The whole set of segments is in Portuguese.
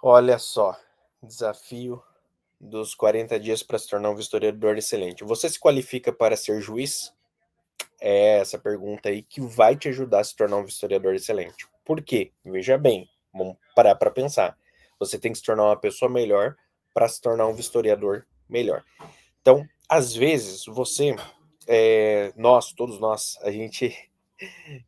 Olha só, desafio dos 40 dias para se tornar um vistoriador excelente. Você se qualifica para ser juiz? É essa pergunta aí que vai te ajudar a se tornar um vistoriador excelente. Por quê? Veja bem, vamos parar para pensar. Você tem que se tornar uma pessoa melhor para se tornar um vistoriador melhor. Então, às vezes, todos nós, a gente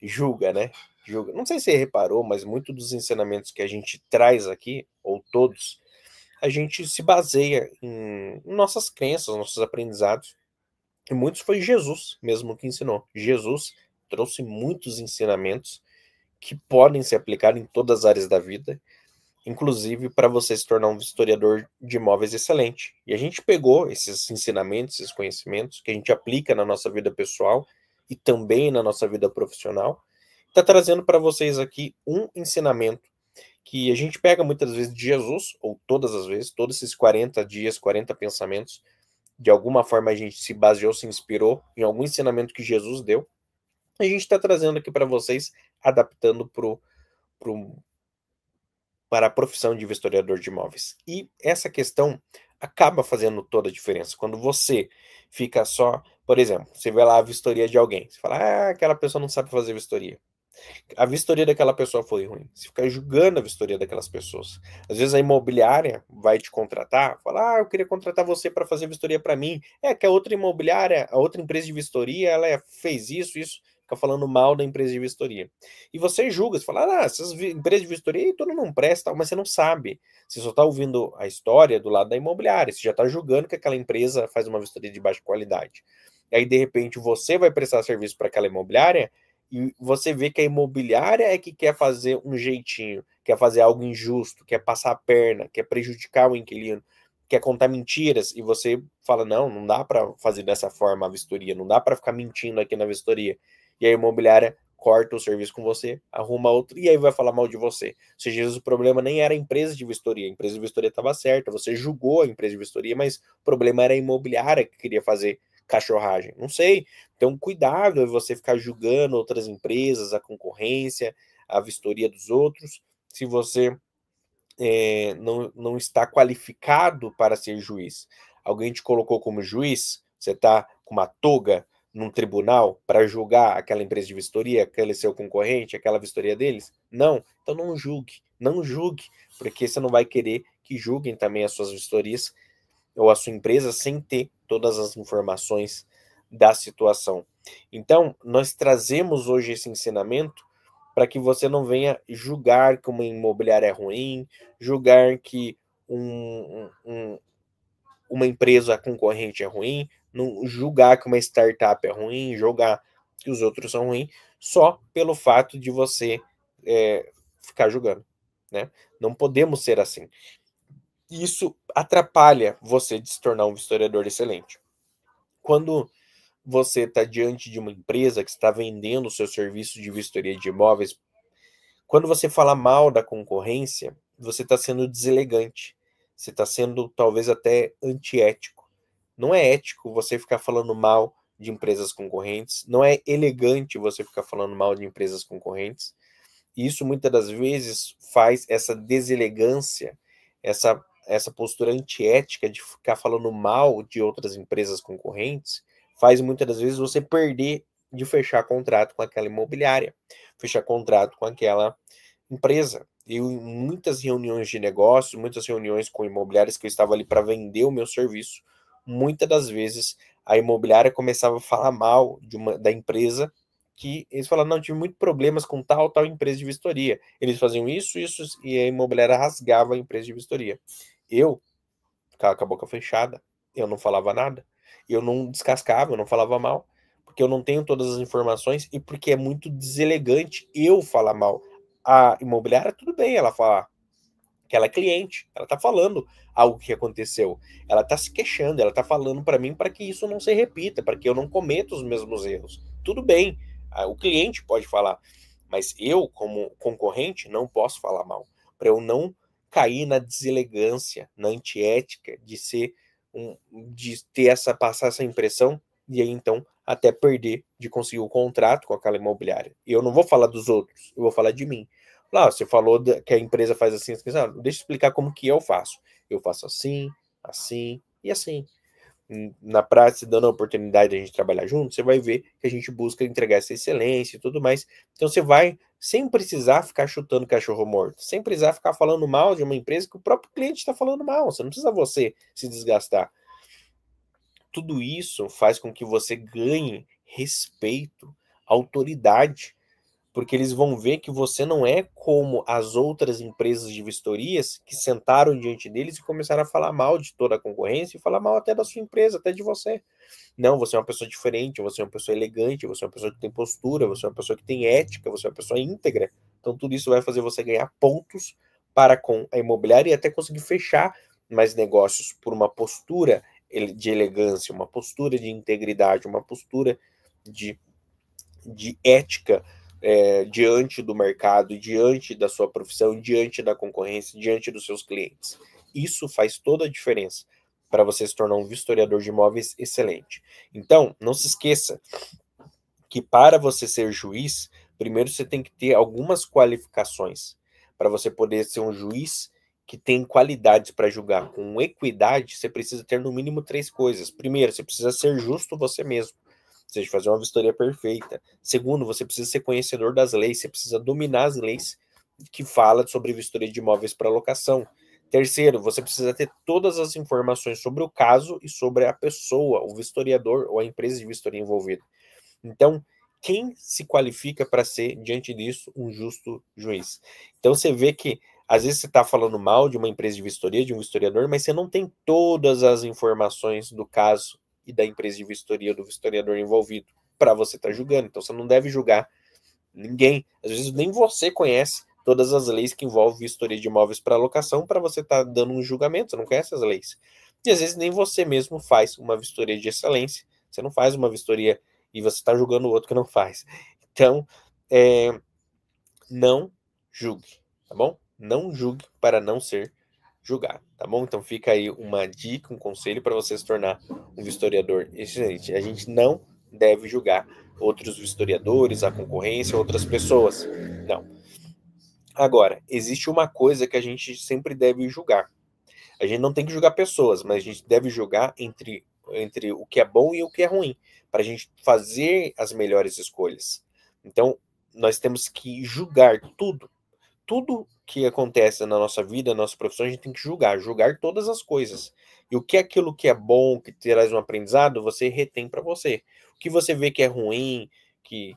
julga, né? Julga. Não sei se você reparou, mas muito dos ensinamentos que a gente traz aqui, ou todos, a gente se baseia em nossas crenças, nossos aprendizados. E muitos foi Jesus mesmo que ensinou. Jesus trouxe muitos ensinamentos que podem se aplicar em todas as áreas da vida, inclusive para você se tornar um historiador de imóveis excelente. E a gente pegou esses ensinamentos, esses conhecimentos que a gente aplica na nossa vida pessoal e também na nossa vida profissional. Está trazendo para vocês aqui um ensinamento que a gente pega muitas vezes de Jesus, ou todas as vezes, todos esses 40 dias, 40 pensamentos, de alguma forma a gente se baseou, se inspirou em algum ensinamento que Jesus deu, a gente está trazendo aqui para vocês, adaptando pro, para a profissão de vistoriador de imóveis. E essa questão acaba fazendo toda a diferença. Quando você fica só, por exemplo, você vê lá a vistoria de alguém, você fala, aquela pessoa não sabe fazer vistoria. A vistoria daquela pessoa foi ruim. Você fica julgando a vistoria daquelas pessoas. Às vezes a imobiliária vai te contratar, fala: eu queria contratar você para fazer vistoria para mim. É que a outra imobiliária, a outra empresa de vistoria, fez isso, isso. Fica falando mal da empresa de vistoria. E você julga, você fala: essas empresas de vistoria tudo não presta, mas você não sabe. Você só está ouvindo a história do lado da imobiliária. Você já está julgando que aquela empresa faz uma vistoria de baixa qualidade. E aí, de repente, você vai prestar serviço para aquela imobiliária e você vê que a imobiliária é que quer fazer um jeitinho, quer fazer algo injusto, quer passar a perna, quer prejudicar o inquilino, quer contar mentiras, e você fala: não dá para fazer dessa forma a vistoria, não dá para ficar mentindo aqui na vistoria. E a imobiliária corta o serviço com você, arruma outro, e aí vai falar mal de você. Ou seja, às vezes o problema nem era a empresa de vistoria, a empresa de vistoria estava certa, você julgou a empresa de vistoria, mas o problema era a imobiliária que queria fazer cachorragem. Não sei. Então, cuidado é você ficar julgando outras empresas, a concorrência, a vistoria dos outros, se você não está qualificado para ser juiz. Alguém te colocou como juiz, você está com uma toga num tribunal para julgar aquela empresa de vistoria, aquele seu concorrente, aquela vistoria deles? Não, então não julgue, não julgue, porque você não vai querer que julguem também as suas vistorias ou a sua empresa sem ter todas as informações da situação. Então, nós trazemos hoje esse ensinamento para que você não venha julgar que uma imobiliária é ruim, julgar que uma empresa concorrente é ruim, não julgar que uma startup é ruim, julgar que os outros são ruins, só pelo fato de você ficar julgando. Né? Não podemos ser assim. Isso atrapalha você de se tornar um historiador excelente. Quando você está diante de uma empresa que está vendendo o seu serviço de vistoria de imóveis, quando você fala mal da concorrência, você está sendo deselegante. Você está sendo talvez até antiético. Não é ético você ficar falando mal de empresas concorrentes. Não é elegante você ficar falando mal de empresas concorrentes. E isso muitas das vezes faz essa deselegância, essa postura antiética de ficar falando mal de outras empresas concorrentes, faz muitas das vezes você perder de fechar contrato com aquela imobiliária, fechar contrato com aquela empresa. Eu, em muitas reuniões de negócio, muitas reuniões com imobiliárias que eu estava ali para vender o meu serviço, muitas das vezes a imobiliária começava a falar mal da empresa que eles falaram: não, tive muitos problemas com tal empresa de vistoria. Eles faziam isso, e a imobiliária rasgava a empresa de vistoria. Eu ficava com a boca fechada, eu não falava nada, eu não descascava, eu não falava mal, porque eu não tenho todas as informações e porque é muito deselegante eu falar mal. A imobiliária, tudo bem, ela fala que ela é cliente, ela tá falando algo que aconteceu, ela tá se queixando, ela tá falando para mim para que isso não se repita, para que eu não cometa os mesmos erros. Tudo bem, o cliente pode falar, mas eu, como concorrente, não posso falar mal, para eu não cair na deselegância, na antiética de ser de ter passar essa impressão e aí então até perder de conseguir o contrato com aquela imobiliária. E eu não vou falar dos outros, eu vou falar de mim. Lá, você falou que a empresa faz assim, assim, deixa eu explicar como que eu faço. Eu faço assim, assim e assim. Na prática, dando a oportunidade de a gente trabalhar junto, você vai ver que a gente busca entregar essa excelência e tudo mais. Então você vai, sem precisar ficar chutando cachorro morto, sem precisar ficar falando mal de uma empresa que o próprio cliente está falando mal. Você não precisa você se desgastar. Tudo isso faz com que você ganhe respeito, autoridade, porque eles vão ver que você não é como as outras empresas de vistorias que sentaram diante deles e começaram a falar mal de toda a concorrência e falar mal até da sua empresa, até de você. Não, você é uma pessoa diferente, você é uma pessoa elegante, você é uma pessoa que tem postura, você é uma pessoa que tem ética, você é uma pessoa íntegra. Então tudo isso vai fazer você ganhar pontos para com a imobiliária e até conseguir fechar mais negócios por uma postura de elegância, uma postura de integridade, uma postura de, de ética diante do mercado, diante da sua profissão, diante da concorrência, diante dos seus clientes. Isso faz toda a diferença para você se tornar um vistoriador de imóveis excelente. Então, não se esqueça que para você ser juiz, primeiro você tem que ter algumas qualificações para você poder ser um juiz que tem qualidades para julgar com equidade. Você precisa ter no mínimo 3 coisas. Primeiro, você precisa ser justo você mesmo, ou seja, fazer uma vistoria perfeita. Segundo, você precisa ser conhecedor das leis, você precisa dominar as leis que fala sobre vistoria de imóveis para locação. Terceiro, você precisa ter todas as informações sobre o caso e sobre a pessoa, o vistoriador ou a empresa de vistoria envolvida. Então, quem se qualifica para ser, diante disso, um justo juiz? Então, você vê que, às vezes, você está falando mal de uma empresa de vistoria, de um vistoriador, mas você não tem todas as informações do caso e da empresa de vistoria, do vistoriador envolvido, para você estar julgando. Então, você não deve julgar ninguém. Às vezes, nem você conhece todas as leis que envolvem vistoria de imóveis para locação para você estar dando um julgamento. Você não conhece as leis. E, às vezes, nem você mesmo faz uma vistoria de excelência. Você não faz uma vistoria e você está julgando o outro que não faz. Então, não julgue, tá bom? Não julgue para não ser julgado, tá bom? Então fica aí uma dica, um conselho para você se tornar um vistoriador excelente. A gente não deve julgar outros vistoriadores, a concorrência, outras pessoas. Não. Agora, existe uma coisa que a gente sempre deve julgar. A gente não tem que julgar pessoas, mas a gente deve julgar entre o que é bom e o que é ruim, para a gente fazer as melhores escolhas. Então, nós temos que julgar tudo. Tudo que acontece na nossa vida, na nossa profissão, a gente tem que julgar todas as coisas. E o que é aquilo que é bom, que traz um aprendizado, você retém para você. O que você vê que é ruim, que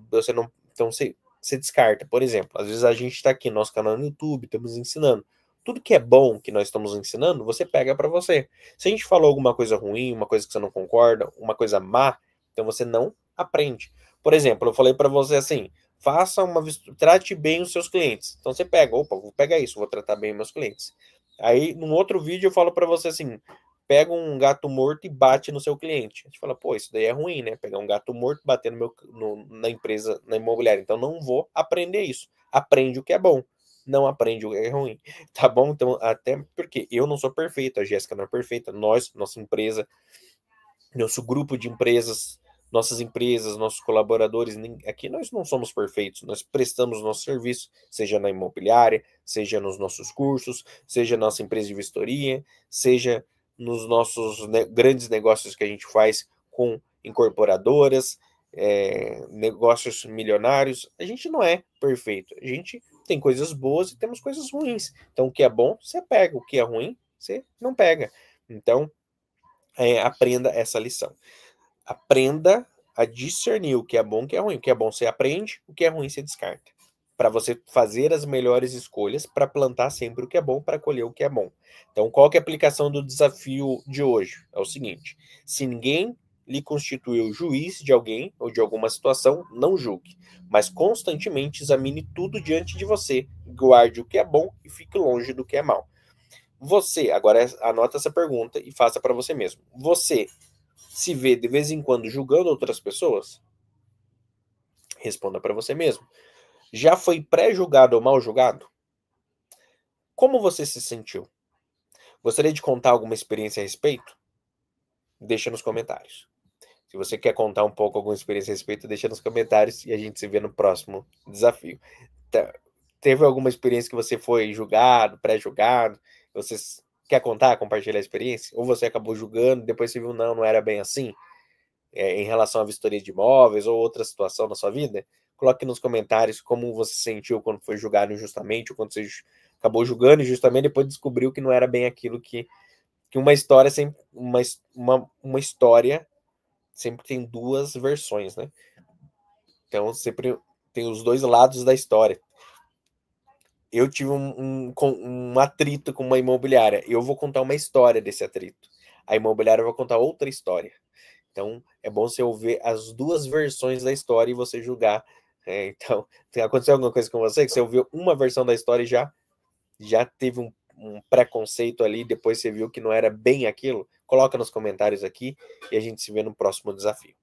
você não. Então você descarta. Por exemplo, às vezes a gente está aqui no nosso canal no YouTube, estamos ensinando. Tudo que é bom que nós estamos ensinando, você pega para você. Se a gente falou alguma coisa ruim, uma coisa que você não concorda, uma coisa má, então você não aprende. Por exemplo, eu falei para você assim: faça uma trate bem os seus clientes. Então você pega, opa, vou pegar isso, vou tratar bem meus clientes. Aí, num outro vídeo, eu falo para você assim: pega um gato morto e bate no seu cliente. A gente fala, pô, isso daí é ruim, né? Pegar um gato morto e bater na empresa, na imobiliária. Então não vou aprender isso. Aprende o que é bom, não aprende o que é ruim. Tá bom? Então, até porque eu não sou perfeito, a Jéssica não é perfeita, nós, nossa empresa, nosso grupo de empresas, nossas empresas, nossos colaboradores, aqui nós não somos perfeitos, nós prestamos nosso serviço, seja na imobiliária, seja nos nossos cursos, seja na nossa empresa de vistoria, seja nos nossos grandes negócios que a gente faz com incorporadoras, negócios milionários. A gente não é perfeito, a gente tem coisas boas e temos coisas ruins. Então, o que é bom, você pega, o que é ruim, você não pega. Então, aprenda essa lição. Aprenda a discernir o que é bom e o que é ruim. O que é bom você aprende, o que é ruim você descarta. Para você fazer as melhores escolhas, para plantar sempre o que é bom, para colher o que é bom. Então, qual que é a aplicação do desafio de hoje? É o seguinte: se ninguém lhe constituiu juiz de alguém ou de alguma situação, não julgue, mas constantemente examine tudo diante de você, guarde o que é bom e fique longe do que é mal. Você, agora anota essa pergunta e faça para você mesmo. Você se vê de vez em quando julgando outras pessoas? Responda para você mesmo. Já foi pré-julgado ou mal julgado? Como você se sentiu? Gostaria de contar alguma experiência a respeito? Deixa nos comentários. Se você quer contar um pouco alguma experiência a respeito, deixa nos comentários e a gente se vê no próximo desafio. Tá. teve alguma experiência que você foi julgado, pré-julgado? Você quer contar, compartilhar a experiência? Ou você acabou julgando, depois você viu, não era bem assim? Em relação à vistoria de imóveis ou outra situação na sua vida? Coloque nos comentários como você se sentiu quando foi julgado injustamente, ou quando você acabou julgando injustamente e depois descobriu que não era bem aquilo que uma história sempre. Uma história sempre tem duas versões, né? Então sempre tem os dois lados da história. Eu tive um atrito com uma imobiliária. Eu vou contar uma história desse atrito. A imobiliária vai contar outra história. Então, é bom você ouvir as duas versões da história e você julgar. Então, aconteceu alguma coisa com você que você ouviu uma versão da história e já teve um preconceito ali, depois você viu que não era bem aquilo? Coloca nos comentários aqui e a gente se vê no próximo desafio.